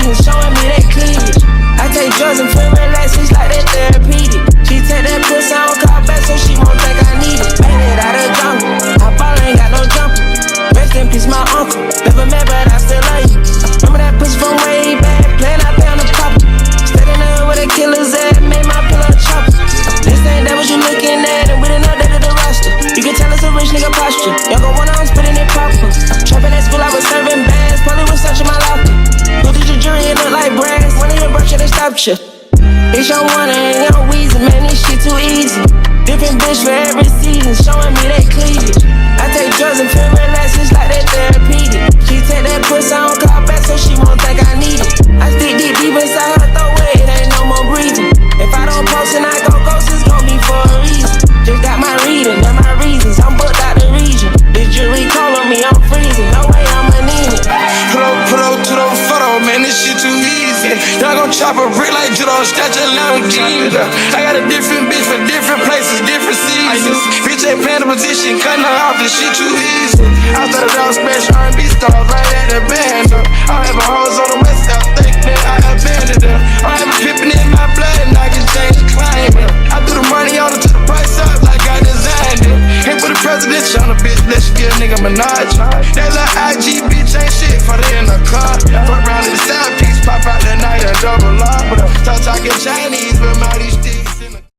seasons, showing me that cleavage. I take drugs and feel relaxed, it's like that therapeutic. She take that pussy, I don't call back, so she won't think I need it. Made it out of jungle, I ball ain't got no jumper. Rest in peace, my uncle. Never met, but I still love you. Remember that pussy from way back, playing out there on the proper. Stayed in there with a killer's at, made my pillow chopper. This ain't that what you looking at, and we done updated the roster. You can tell it's a rich nigga posture. Y'all gon' wanna, I'm spitting it proper. Trapping at school, I was serving bags, probably was searching my locker. Go through the jury, it look like brass. One of your birthday, they stopped you. It's your one and young Weezy, man, this shit too easy. Different bitch for every season, showing me that cleavage. I take drugs and feel relaxed, it's like that therapeutic. She take that pussy, I don't call back, so she won't think I need it. I stick deep inside her throat, it ain't no more breathing. If I don't post and I go ghost, it's gon' be for a reason. Just got my reading, and my reasons, I'm booked out the region. The jury call on me, I'm freezing, no way I'ma need it. Pull up to the photo, man, this shit too easy. Y'all gon' chop a brick like Judo, statue Lamborghini. I got a different bitch for different places, different seasons. Bitch ain't playing the position, cutting her off, this shit too easy. I started out special R&B stars right at the band. I have a hoes on the west side, think that I abandoned her. I have a pippin' in my blood and I can change the climate. I threw the money on her to the price up like I designed it. Ain't put the presidential on the bitch, let's get a nigga Minaj. That little IG bitch ain't shit for the in the car. Fuck around in the side piece, pop out that night and double up. Start talking Chinese, but my these